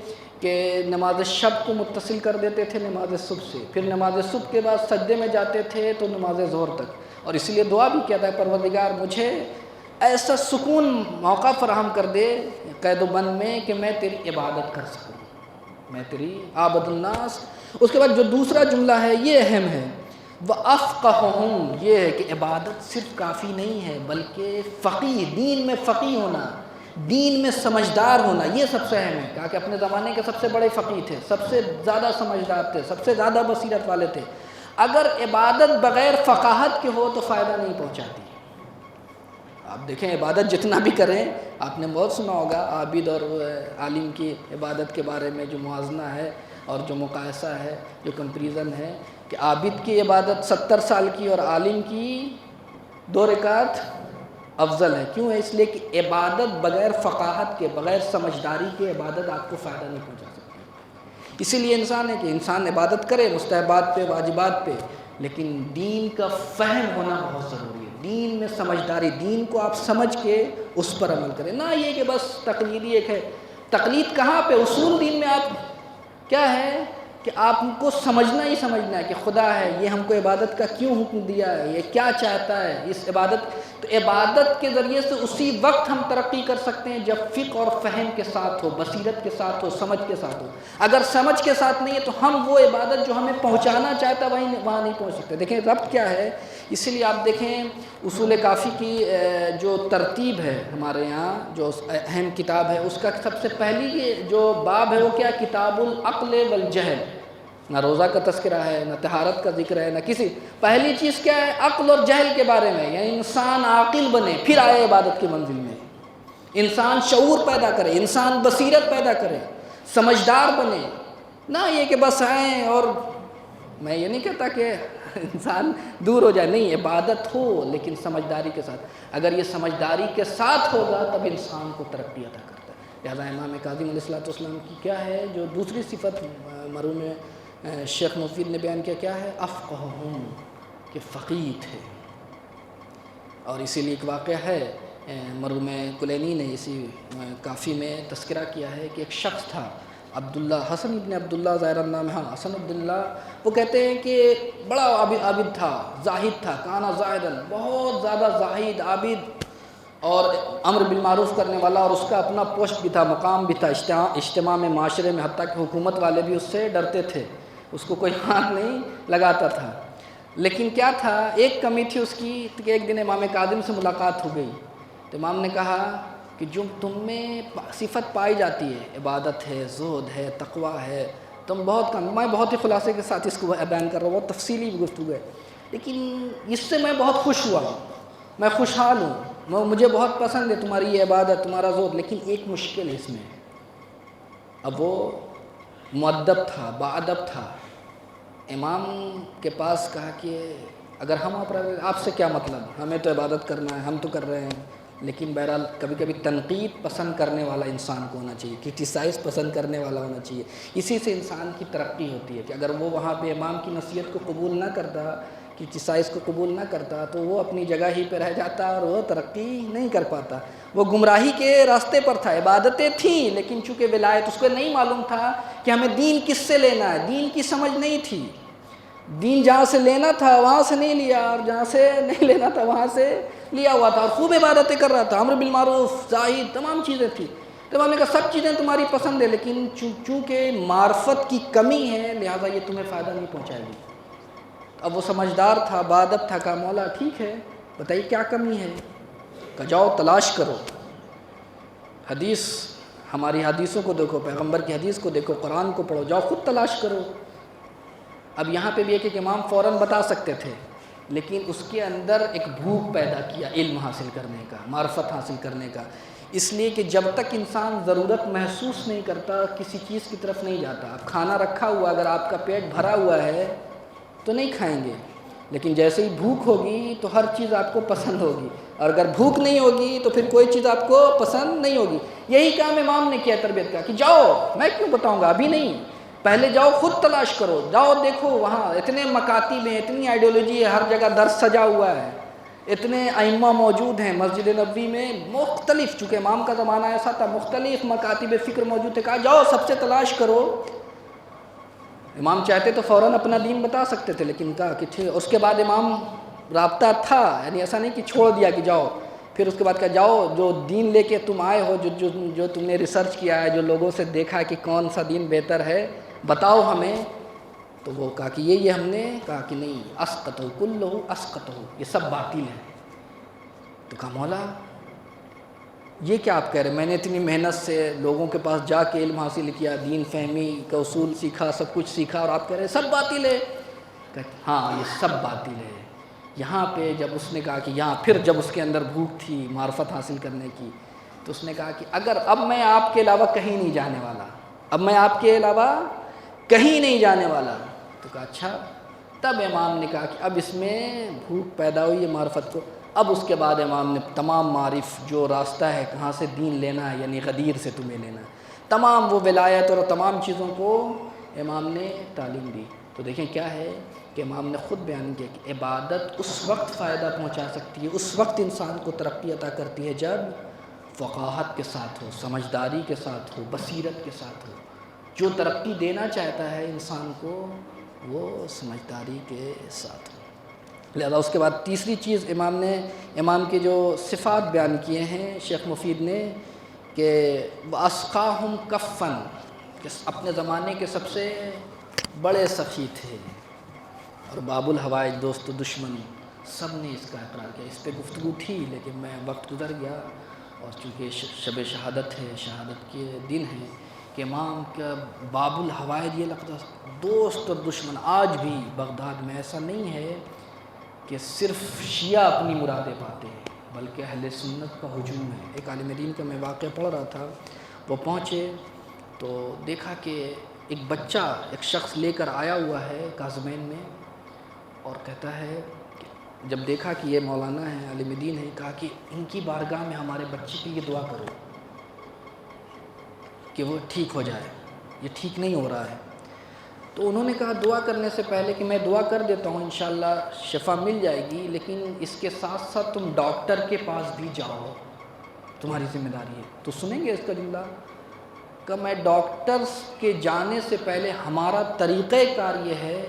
کہ نماز شب کو متصل کر دیتے تھے نماز صبح سے، پھر نماز صبح کے بعد سجدے میں جاتے تھے تو نماز ظہر تک، اور اس لیے دعا بھی کیا تھا، پروردگار مجھے ایسا سکون موقع فراہم کر دے قید و بند میں کہ میں تیری عبادت کر سکوں، میں تیری عابد الناس۔ اس کے بعد جو دوسرا جملہ ہے یہ اہم ہے، وَأَفْقَهُهُمْ، یہ ہے کہ عبادت صرف کافی نہیں ہے بلکہ فقیہ، دین میں فقیہ ہونا، دین میں سمجھدار ہونا، یہ سب سے اہم ہے۔ کہا کہ اپنے زمانے کے سب سے بڑے فقیہ تھے، سب سے زیادہ سمجھدار تھے، سب سے زیادہ بصیرت والے تھے۔ اگر عبادت بغیر فقاہت کے ہو تو فائدہ نہیں پہنچاتی۔ آپ دیکھیں عبادت جتنا بھی کریں، آپ نے بہت سنا ہوگا عابد اور عالم کی عبادت کے بارے میں جو موازنہ ہے اور جو مقایسہ ہے، جو کمپریزن ہے، کہ عابد کی عبادت 70 سال کی اور عالم کی 2 رکعت افضل ہے۔ کیوں ہے؟ اس لیے کہ عبادت بغیر فقاہت کے، بغیر سمجھداری کے عبادت آپ کو فائدہ نہیں پہنچا سکتی۔ اسی لیے انسان ہے کہ انسان عبادت کرے مستحبات پہ، واجبات پہ، لیکن دین کا فہم ہونا بہت ضروری ہے، دین میں سمجھداری، دین کو آپ سمجھ کے اس پر عمل کریں، نہ یہ کہ بس تقلیدی ایک ہے۔ تقلید کہاں پہ؟ اصول دین میں آپ کیا ہے کہ آپ کو سمجھنا ہی سمجھنا ہے کہ خدا ہے، یہ ہم کو عبادت کا کیوں حکم دیا ہے، یہ کیا چاہتا ہے اس عبادت۔ تو عبادت کے ذریعے سے اسی وقت ہم ترقی کر سکتے ہیں جب فقہ اور فہم کے ساتھ ہو، بصیرت کے ساتھ ہو، سمجھ کے ساتھ ہو۔ اگر سمجھ کے ساتھ نہیں ہے تو ہم وہ عبادت جو ہمیں پہنچانا چاہتا ہے وہاں نہیں پہنچ سکتے۔ دیکھیں ربط کیا ہے، اسی لیے آپ دیکھیں اصول کافی کی جو ترتیب ہے ہمارے یہاں، جو اہم کتاب ہے، اس کا سب سے پہلی جو باب ہے وہ کیا، کتاب العقل والجہل۔ نہ روزہ کا تذکرہ ہے، نہ طہارت کا ذکر ہے، نہ کسی، پہلی چیز کیا ہے، عقل اور جہل کے بارے میں، یعنی انسان عاقل بنے پھر آئے عبادت کی منزل میں، انسان شعور پیدا کرے، انسان بصیرت پیدا کرے، سمجھدار بنے، نہ یہ کہ بس آئیں۔ اور میں یہ نہیں کہتا کہ انسان دور ہو جائے، نہیں، عبادت ہو لیکن سمجھداری کے ساتھ۔ اگر یہ سمجھداری کے ساتھ ہوگا تب انسان کو ترقی عطا کرتا ہے۔ لہٰذا امام کاظم علیہ السلام کی کیا ہے جو دوسری صفت مرحوم شیخ مفید نے بیان کیا ہے، افقہہم، کہ فقیہ تھے۔ اور اسی لیے ایک واقعہ ہے، مرحوم کلینی نے اسی کافی میں تذکرہ کیا ہے کہ ایک شخص تھا عبداللہ، حسن ابن عبداللہ ظاہر النام، ہاں حسن عبداللہ، وہ کہتے ہیں کہ بڑا عابد تھا، زاہد تھا، کانا زاہدن، بہت زیادہ زاہد، عابد اور امر بالمعروف کرنے والا، اور اس کا اپنا پوسٹ بھی تھا، مقام بھی تھا اجتماع میں، معاشرے میں، حتیٰ کہ حکومت والے بھی اس سے ڈرتے تھے، اس کو کوئی ہاتھ نہیں لگاتا تھا۔ لیکن کیا تھا، ایک کمی تھی اس کی کہ ایک دن امام کاظم سے ملاقات ہو گئی تو امام نے کہا کہ جو تم میں صفت پائی جاتی ہے، عبادت ہے، زہد ہے، تقویٰ ہے، تم بہت کم، میں بہت ہی خلاصے کے ساتھ اس کو بیان کر رہا ہوں، بہت تفصیلی گفتگو ہے، لیکن اس سے میں بہت خوش ہوا ہوں، میں خوشحال ہوں، مجھے بہت پسند ہے تمہاری یہ عبادت، تمہارا زہد، لیکن ایک مشکل ہے اس میں۔ اب وہ مؤدب تھا، باادب تھا، امام کے پاس کہا کہ اگر ہم آپ سے کیا مطلب، ہمیں تو عبادت کرنا ہے، ہم تو کر رہے ہیں، لیکن بہرحال کبھی کبھی تنقید پسند کرنے والا انسان کو ہونا چاہیے، کرٹیسائز پسند کرنے والا ہونا چاہیے، اسی سے انسان کی ترقی ہوتی ہے۔ کہ اگر وہ وہاں پہ امام کی نصیحت کو قبول نہ کرتا، کرٹیسائز کو قبول نہ کرتا، تو وہ اپنی جگہ ہی پہ رہ جاتا اور وہ ترقی نہیں کر پاتا، وہ گمراہی کے راستے پر تھا۔ عبادتیں تھیں لیکن چونکہ ولایت، اس کو نہیں معلوم تھا کہ ہمیں دین کس سے لینا ہے، دین کی سمجھ نہیں تھی، دین جہاں سے لینا تھا وہاں سے نہیں لیا، اور جہاں سے نہیں لینا تھا وہاں سے لیا ہوا تھا، اور خوب عبادتیں کر رہا تھا، امر بالمعروف، زاہد، تمام چیزیں تھیں۔ تو میں نے کہا سب چیزیں تمہاری پسند ہے، لیکن چونکہ معرفت کی کمی ہے لہٰذا یہ تمہیں فائدہ نہیں پہنچائے گی۔ اب وہ سمجھدار تھا، باادب تھا، کہا مولا ٹھیک ہے، بتائیے کیا کمی ہے، کہ جاؤ تلاش کرو۔ حدیث ہماری حدیثوں کو دیکھو، پیغمبر کی حدیث کو دیکھو، قرآن کو پڑھو، جاؤ خود تلاش کرو۔ اب یہاں پہ بھی ایک امام فوراً بتا سکتے تھے، لیکن اس کے اندر ایک بھوک پیدا کیا علم حاصل کرنے کا، معرفت حاصل کرنے کا، اس لیے کہ جب تک انسان ضرورت محسوس نہیں کرتا کسی چیز کی طرف نہیں جاتا۔ اب کھانا رکھا ہوا، اگر آپ کا پیٹ بھرا ہوا ہے تو نہیں کھائیں گے، لیکن جیسے ہی بھوک ہوگی تو ہر چیز آپ کو پسند ہوگی، اور اگر بھوک نہیں ہوگی تو پھر کوئی چیز آپ کو پسند نہیں ہوگی۔ یہی کام امام نے کیا تربیت کا، کہ جاؤ، میں کیوں بتاؤں گا، ابھی نہیں، پہلے جاؤ خود تلاش کرو، جاؤ دیکھو، وہاں اتنے مکاتب ہیں، اتنی آئیڈیالوجی ہے، ہر جگہ درس سجا ہوا ہے، اتنے ائمہ موجود ہیں مسجد نبوی میں، مختلف، چونکہ امام کا زمانہ ایسا تھا، مختلف مکاتب فکر موجود تھے، کہا جاؤ سب سے تلاش کرو۔ امام چاہتے تو فوراً اپنا دین بتا سکتے تھے، لیکن کہا کہ ٹھیک۔ اس کے بعد امام رابطہ تھا، یعنی ایسا نہیں کہ چھوڑ دیا کہ جاؤ، پھر اس کے بعد کہا جاؤ جو دین لے کے تم آئے ہو، جو تم نے ریسرچ کیا ہے، جو لوگوں سے دیکھا کہ کون سا دین بہتر ہے، بتاؤ ہمیں۔ تو وہ کہا کہ یہ ہم نے کہا کہ نہیں، اسقط کلہ اسقط، یہ سب باطل ہے۔ تو کہا مولا یہ کیا آپ کہہ رہے ہیں، میں نے اتنی محنت سے لوگوں کے پاس جا کے علم حاصل کیا، دین فہمی کا اصول سیکھا، سب کچھ سیکھا، اور آپ کہہ رہے ہیں سب باطل ہے۔ کہا ہاں یہ سب باطل ہے۔ یہاں پہ جب اس نے کہا کہ یہاں پھر جب اس کے اندر بھوک تھی معرفت حاصل کرنے کی، تو اس نے کہا کہ اگر اب میں آپ کے علاوہ کہیں نہیں جانے والا، اب میں آپ کے علاوہ کہیں نہیں جانے والا، تو کہا اچھا۔ تب امام نے کہا کہ اب اس میں بھوک پیدا ہوئی ہے معرفت کو۔ اب اس کے بعد امام نے تمام معارف، جو راستہ ہے کہاں سے دین لینا ہے، یعنی غدیر سے تمہیں لینا ہے، تمام وہ ولایت اور تمام چیزوں کو امام نے تعلیم دی۔ تو دیکھیں کیا ہے کہ امام نے خود بیان کیا کہ عبادت اس وقت فائدہ پہنچا سکتی ہے، اس وقت انسان کو ترقی عطا کرتی ہے جب فقاہت کے ساتھ ہو، سمجھداری کے ساتھ ہو، بصیرت کے ساتھ ہو۔ جو ترقی دینا چاہتا ہے انسان کو، وہ سمجھداری کے ساتھ ہو۔ لہذا اس کے بعد تیسری چیز امام کے جو صفات بیان کیے ہیں شیخ مفید نے، کہ وَأَسْقَاهُمْ كَفًّا، کہ اپنے زمانے کے سب سے بڑے سخی تھے، اور باب الحوائج، دوست و دشمن، سب نے اس کا اقرار کیا۔ اس پہ گفتگو تھی لیکن میں وقت گزر گیا، اور چونکہ شب شہادت ہے، شہادت کے دن ہیں، کہ امام کا باب الحوائج یہ لفظ دوست اور دشمن، آج بھی بغداد میں ایسا نہیں ہے کہ صرف شیعہ اپنی مرادیں پاتے ہیں، بلکہ اہل سنت کا ہجوم ہے۔ ایک عالم دین کا میں واقعہ پڑھ رہا تھا، وہ پہنچے تو دیکھا کہ ایک بچہ ایک شخص لے کر آیا ہوا ہے کاظمین میں، اور کہتا ہے کہ جب دیکھا کہ یہ مولانا ہے، عالم دین ہے، کہا کہ ان کی بارگاہ میں ہمارے بچے کے لیے دعا کرو کہ وہ ٹھیک ہو جائے، یہ ٹھیک نہیں ہو رہا ہے۔ تو انہوں نے کہا دعا کرنے سے پہلے کہ میں دعا کر دیتا ہوں انشاءاللہ شفا مل جائے گی، لیکن اس کے ساتھ ساتھ تم ڈاکٹر کے پاس بھی جاؤ، تمہاری ذمہ داری ہے۔ تو سنیں گے اس کا جملہ، کہ میں ڈاکٹرز کے جانے سے پہلے ہمارا طریقہ کار یہ ہے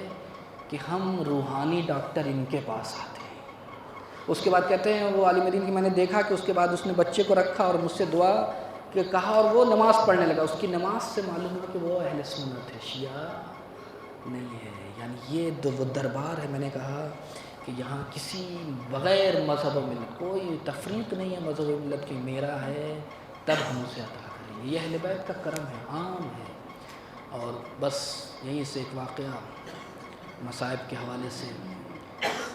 کہ ہم روحانی ڈاکٹر ان کے پاس آتے ہیں۔ اس کے بعد کہتے ہیں وہ عالم دین کی میں نے دیکھا کہ اس کے بعد اس نے بچے کو رکھا اور مجھ سے دعا کہ کہا، اور وہ نماز پڑھنے لگا۔ اس کی نماز سے معلوم ہوا کہ وہ اہل سنت ہے، شیعہ نہیں ہے۔ یعنی یہ وہ دربار ہے، میں نے کہا کہ یہاں کسی بغیر مذہب و ملت کوئی تفریق نہیں ہے مذہب و ملت کی، میرا ہے تب ہم اسے عطا کریں گے۔ یہ اہل بیت کا کرم ہے، عام ہے۔ اور بس یہیں سے ایک واقعہ مصائب کے حوالے سے،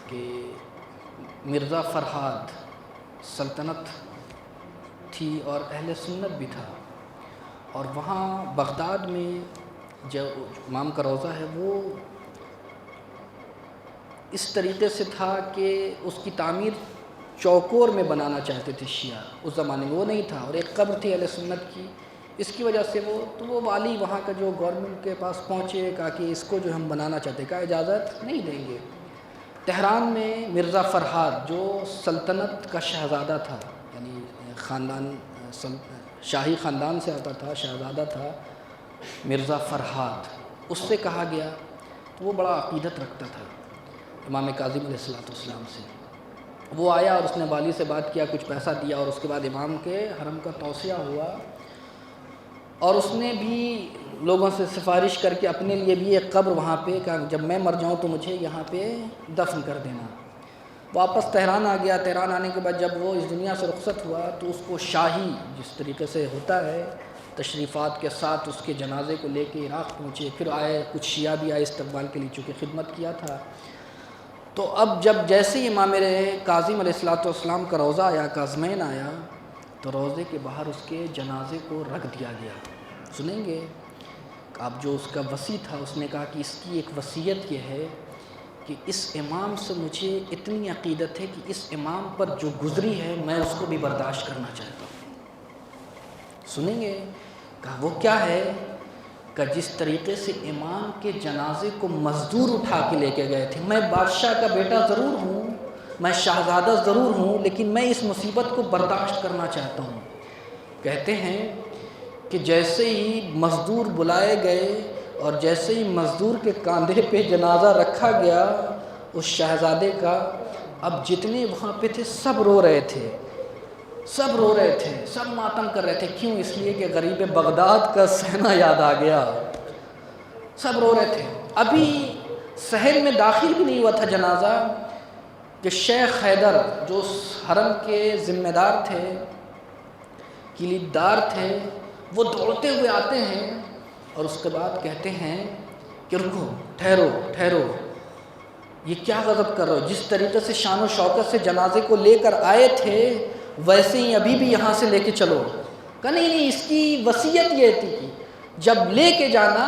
کہ مرزا فرہاد سلطنت تھی اور اہل سنت بھی تھا، اور وہاں بغداد میں جو امام کا روضہ ہے وہ اس طریقے سے تھا کہ اس کی تعمیر چوکور میں بنانا چاہتے تھے شیعہ، اس زمانے میں وہ نہیں تھا، اور ایک قبر تھی اہل سنت کی، اس کی وجہ سے وہ والی وہاں کا جو گورنمنٹ کے پاس پہنچے، کہا کہ اس کو جو ہم بنانا چاہتے ہیں، کہا اجازت نہیں دیں گے۔ تہران میں مرزا فرہاد جو سلطنت کا شہزادہ تھا، یعنی خاندان شاہی خاندان سے آتا تھا، شہزادہ تھا مرزا فرہاد، اس سے کہا گیا، تو وہ بڑا عقیدت رکھتا تھا امام کاظم علیہ السلام سے۔ وہ آیا اور اس نے والی سے بات کیا، کچھ پیسہ دیا، اور اس کے بعد امام کے حرم کا توسیہ ہوا، اور اس نے بھی لوگوں سے سفارش کر کے اپنے لیے بھی ایک قبر وہاں پہ، کہ جب میں مر جاؤں تو مجھے یہاں پہ دفن کر دینا۔ واپس تہران آ گیا۔ تہران آنے کے بعد جب وہ اس دنیا سے رخصت ہوا تو اس کو شاہی جس طریقے سے ہوتا ہے تشریفات کے ساتھ اس کے جنازے کو لے کے عراق پہنچے، پھر آئے، کچھ شیعہ بھی آئے استقبال کے لیے چونکہ خدمت کیا تھا۔ تو اب جب جیسے ہی امام کاظم علیہ السلام کا روضہ آیا، کاظمین آیا، تو روضے کے باہر اس کے جنازے کو رکھ دیا گیا۔ سنیں گے اب جو اس کا وصی تھا اس نے کہا کہ اس کی ایک وصیت یہ ہے کہ اس امام سے مجھے اتنی عقیدت ہے کہ اس امام پر جو گزری ہے میں اس کو بھی برداشت کرنا چاہتا ہوں۔ سنیں گے کہا وہ کیا ہے؟ کہ جس طریقے سے امام کے جنازے کو مزدور اٹھا کے لے کے گئے تھے، میں بادشاہ کا بیٹا ضرور ہوں، میں شہزادہ ضرور ہوں، لیکن میں اس مصیبت کو برداشت کرنا چاہتا ہوں۔ کہتے ہیں کہ جیسے ہی مزدور بلائے گئے اور جیسے ہی مزدور کے کاندھے پہ جنازہ رکھا گیا اس شہزادے کا، اب جتنے وہاں پہ تھے سب رو رہے تھے، سب رو رہے تھے، سب ماتم کر رہے تھے۔ کیوں؟ اس لیے کہ غریب بغداد کا صحنہ یاد آ گیا، سب رو رہے تھے۔ ابھی صحن میں داخل بھی نہیں ہوا تھا جنازہ کہ شیخ حیدر جو اس حرم کے ذمہ دار تھے، کلیددار تھے، وہ دوڑتے ہوئے آتے ہیں اور اس کے بعد کہتے ہیں کہ رکو، ٹھہرو ٹھہرو، یہ کیا غضب کر رہے ہو؟ جس طریقے سے شان و شوکت سے جنازے کو لے کر آئے تھے ویسے ہی ابھی بھی یہاں سے لے کے چلو۔ کہا نہیں، اس کی وصیت یہ تھی کہ جب لے کے جانا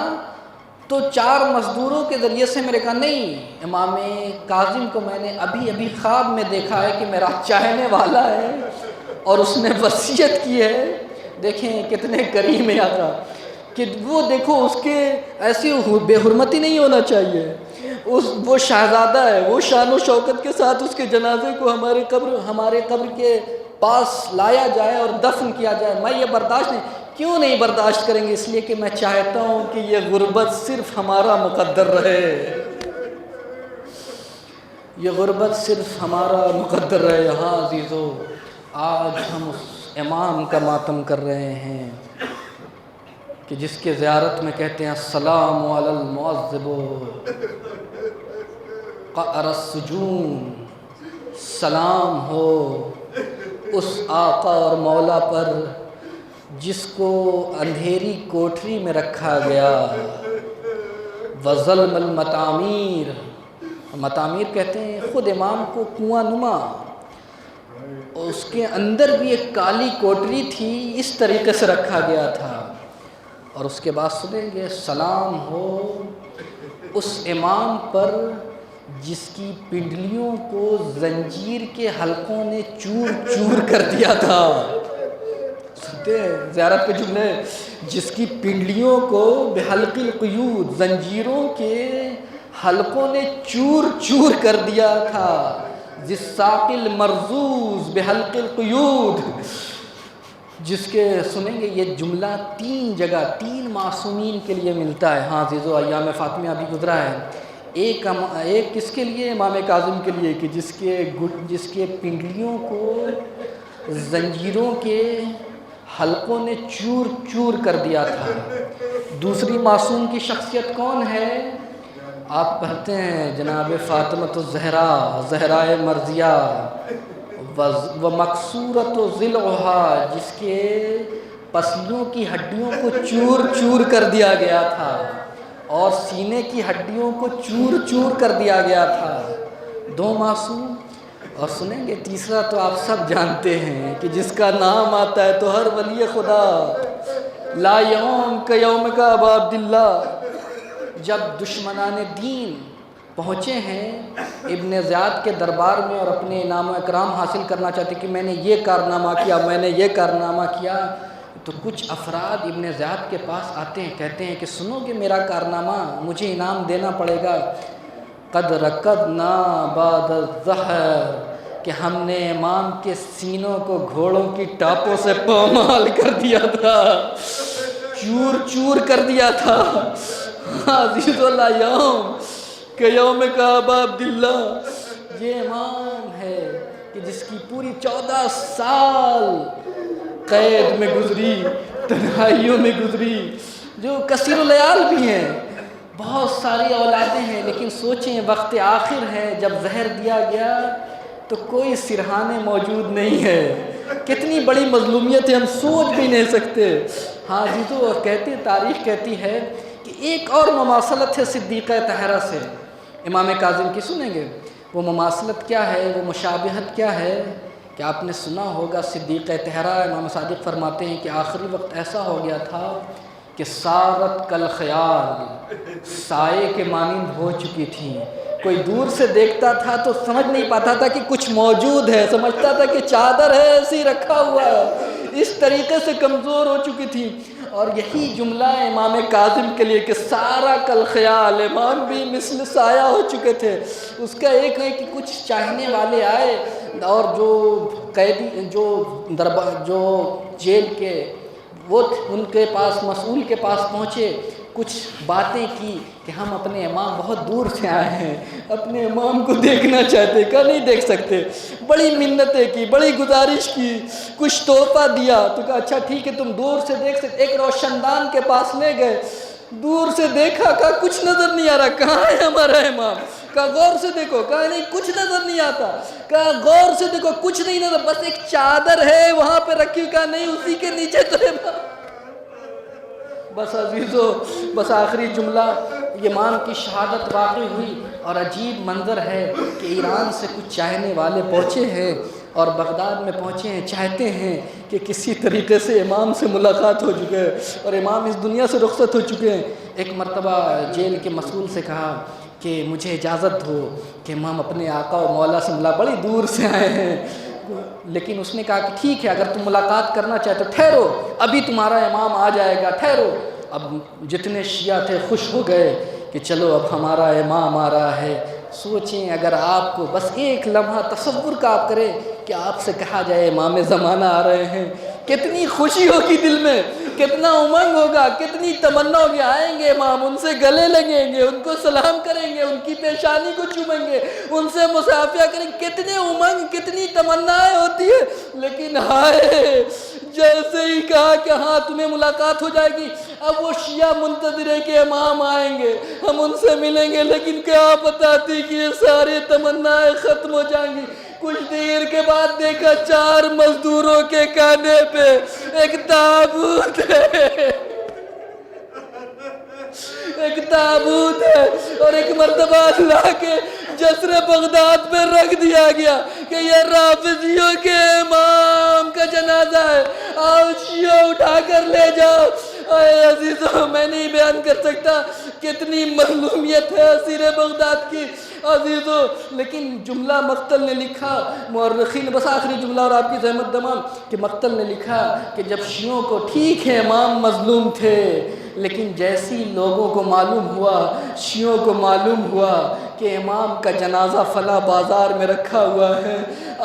تو 4 مزدوروں کے ذریعے سے۔ میرے کہا نہیں، امام کاظم کو میں نے ابھی خواب میں دیکھا ہے کہ میرا چاہنے والا ہے اور اس نے وصیت کی ہے۔ دیکھیں کتنے کریم ہے آقا کہ وہ دیکھو اس کے ایسی بے حرمتی نہیں ہونا چاہیے، وہ شہزادہ ہے، وہ شان و شوکت کے ساتھ اس کے جنازے کو ہمارے قبر کے پاس لایا جائے اور دفن کیا جائے۔ میں یہ برداشت نہیں، کیوں نہیں برداشت کریں گے؟ اس لیے کہ میں چاہتا ہوں کہ یہ غربت صرف ہمارا مقدر رہے، یہ غربت صرف ہمارا مقدر رہے۔ ہاں عزیزو، آج ہم اس امام کا ماتم کر رہے ہیں کہ جس کے زیارت میں کہتے ہیں السلام علی المعذب قعر السجون، سلام ہو اس آقا اور مولا پر جس کو اندھیری کوٹری میں رکھا گیا، وظلم المتامیر، متامیر کہتے ہیں خود امام کو کنواں نما، اور اس کے اندر بھی ایک کالی کوٹری تھی، اس طریقے سے رکھا گیا تھا۔ اور اس کے بعد سنیں گے سلام ہو اس امام پر جس کی پنڈلیوں کو زنجیر کے حلقوں نے چور چور کر دیا تھا۔ سنتے ہیں زیارت کے جملے، جس کی پنڈلیوں کو بحلق القیود، زنجیروں کے حلقوں نے چور چور کر دیا تھا۔ جس ساق المرزوز بحلق القیود، جس کے سنیں گے یہ جملہ 3 جگہ 3 معصومین کے لیے ملتا ہے۔ ہاں عزیزو، ایام فاطمیہ ابھی گزرا ہے۔ ایک کس کے لیے؟ امام کاظم کے لیے کہ جس کے پنڈلیوں کو زنجیروں کے حلقوں نے چور چور کر دیا تھا۔ دوسری معصوم کی شخصیت کون ہے؟ آپ پڑھتے ہیں جناب فاطمۃ الزہرا، زہرائے مرضیہ، ومکسورۃ ضلعها، جس کے پسلیوں کی ہڈیوں کو چور چور کر دیا گیا تھا اور سینے کی ہڈیوں کو چور چور کر دیا گیا تھا۔ 2 معصوم۔ اور سنیں گے تیسرا تو آپ سب جانتے ہیں کہ جس کا نام آتا ہے تو ہر ولی خدا، لا یوم کا یوم کا ابا عبداللہ، جب دشمنان دین پہنچے ہیں ابن زیاد کے دربار میں اور اپنے انعام و اکرام حاصل کرنا چاہتے کہ میں نے یہ کارنامہ کیا، میں نے یہ کارنامہ کیا، تو کچھ افراد ابن زیاد کے پاس آتے ہیں، کہتے ہیں کہ سنو گے میرا کارنامہ، مجھے انعام دینا پڑے گا۔ قد رکضنا بعد الظہر، کہ ہم نے امام کے سینوں کو گھوڑوں کی ٹاپوں سے پامال کر دیا تھا، چور چور کر دیا تھا۔ عزیز اللہ، یوم کہ یوم کا ابا عبداللہ، یہ امام ہے کہ جس کی پوری 14 سال قید میں گزری، تنہائیوں میں گزری، جو کثیر العیال بھی ہیں، بہت ساری اولادیں ہیں، لیکن سوچیں وقت آخر ہے، جب زہر دیا گیا تو کوئی سرہانے موجود نہیں ہے، کتنی بڑی مظلومیت ہے، ہم سوچ بھی نہیں سکتے۔ ہاں عزیزو، اور کہتے تاریخ کہتی ہے کہ ایک اور مماثلت ہے صدیقہ طاہرہ سے امام کاظم کی، سنیں گے وہ مماثلت کیا ہے، وہ مشابہت کیا ہے؟ کہ آپ نے سنا ہوگا صدیقہ طاہرہ، امام صادق فرماتے ہیں کہ آخری وقت ایسا ہو گیا تھا کہ سارت کل خیال، سائے کے مانند ہو چکی تھیں۔ کوئی دور سے دیکھتا تھا تو سمجھ نہیں پاتا تھا کہ کچھ موجود ہے، سمجھتا تھا کہ چادر ہے ایسے ہی رکھا ہوا ہے، اس طریقے سے کمزور ہو چکی تھی۔ اور یہی جملہ امام کاظم کے لیے کہ سارا کل خیال، امام بھی مثل سایہ ہو چکے تھے۔ اس کا ایک ہے کہ کچھ چاہنے والے آئے اور جو قیدی، جو جیل کے وہ ان کے پاس، مسئول کے پاس پہنچے، کچھ باتیں کی کہ ہم اپنے امام بہت دور سے آئے ہیں، اپنے امام کو دیکھنا چاہتے، کہا نہیں دیکھ سکتے، بڑی منتیں کی، بڑی گزارش کی، کچھ تحفہ دیا تو کہا اچھا ٹھیک ہے تم دور سے دیکھ سکتے۔ ایک روشن دان کے پاس لے گئے، دور سے دیکھا، کہا کچھ نظر نہیں آ رہا، کہاں ہے ہمارا امام؟ کہا غور سے دیکھو، کہا نہیں کچھ نظر نہیں آتا، کہا غور سے دیکھو کچھ نہیں نظر، بس ایک چادر ہے وہاں پہ رکھی، کہا نہیں اسی کے نیچے تو امام۔ بس عزیزو، بس آخری جملہ، امام کی شہادت واقع ہوئی اور عجیب منظر ہے کہ ایران سے کچھ چاہنے والے پہنچے ہیں اور بغداد میں پہنچے ہیں، چاہتے ہیں کہ کسی طریقے سے امام سے ملاقات ہو چکے ہیں اور امام اس دنیا سے رخصت ہو چکے ہیں۔ ایک مرتبہ جیل کے مسئول سے کہا کہ مجھے اجازت ہو کہ امام اپنے آقا و مولا سے بڑی دور سے آئے ہیں، لیکن اس نے کہا کہ ٹھیک ہے اگر تم ملاقات کرنا چاہتے ہو ٹھہرو، ابھی تمہارا امام آ جائے گا، ٹھہرو۔ اب جتنے شیعہ تھے خوش ہو گئے کہ چلو اب ہمارا امام آ رہا ہے۔ سوچیں اگر آپ کو بس ایک لمحہ تصور کا آپ کریں کہ آپ سے کہا جائے امام زمانہ آ رہے ہیں، کتنی خوشی ہوگی دل میں، کتنا امنگ ہوگا، کتنی تمنا ہوگی، آئیں گے امام، ان سے گلے لگیں گے، ان کو سلام کریں گے، ان کی پیشانی کو چومیں گے، ان سے مصافحہ کریں گے، کتنے امنگ، کتنی تمنائیں ہوتی ہے۔ لیکن ہائے، جیسے ہی کہا کہ ہاں تمہیں ملاقات ہو جائے گی، اب وہ شیعہ منتظر ہے کہ امام آئیں گے، ہم ان سے ملیں گے، لیکن کیا پتہ تھی کہ یہ ساری تمنائیں ختم ہو جائیں گی۔ کچھ دیر کے بعد دیکھا 4 مزدوروں کے کاندھے پہ ایک تابوت ہے، ایک تابوت ہے، اور ایک مرتبہ لا کے جسر بغداد پہ رکھ دیا گیا کہ یہ رافضیوں کے امام کا جنازہ ہے، آؤ شیعہ اٹھا کر لے جاؤ۔ اے عزیزو، میں نہیں بیان کر سکتا کتنی مظلومیت ہے اسیر بغداد کی عزیزو۔ لیکن جملہ مقتل نے لکھا، مورخین، بس آخری جملہ اور آپ کی زحمت دمام، کہ مقتل نے لکھا کہ جب شیعوں کو ٹھیک ہے امام مظلوم تھے، لیکن جیسی لوگوں کو معلوم ہوا، شیعوں کو معلوم ہوا کہ امام کا جنازہ فلاں بازار میں رکھا ہوا ہے،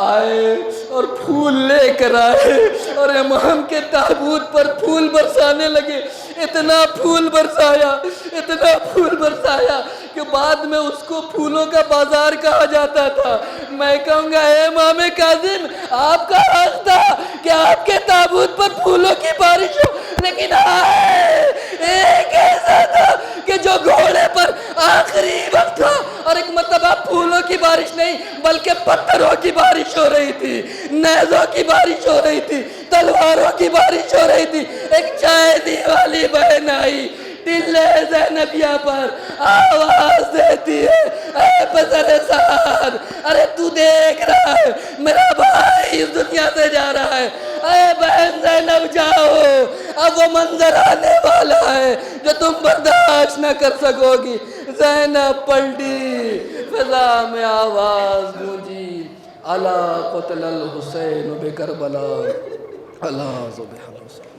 آئے اور پھول لے کر آئے اور امام کے تابوت پر پھول برسانے لگے۔ اتنا پھول برسایا، اتنا پھول برسایا کہ بعد میں اس کو پھولوں کا بازار کہا جاتا تھا۔ میں کہوں گا اے امام کاظم، آپ کا حق تھا کہ آپ کے تابوت پر پھولوں کی بارش ہو، لیکن ایک ایسا تھا کہ جو گھوڑے پر آخری وقت تھا، اور ایک مرتبہ پھولوں کی بارش نہیں بلکہ پتھروں کی بارش ہو رہی تھی، نیزوں کی بارش ہو رہی تھی، تلواروں کی بارش ہو رہی تھی۔ ایک چائے والی بہن آئی، ٹلے زینبیہ پر آواز دیتی ہے، اے پسر سعد، ارے تو دیکھ رہا ہے میرا بھائی اس دنیا سے جا رہا ہے، اے بہن زینب جاؤ، اب وہ منظر آنے والا ہے جو تم برداشت نہ کر سکو گی۔ زینب پلٹی، فضا میں آواز گونجی، الا قتل الحسین بکربلا، الا ذبح الحسین۔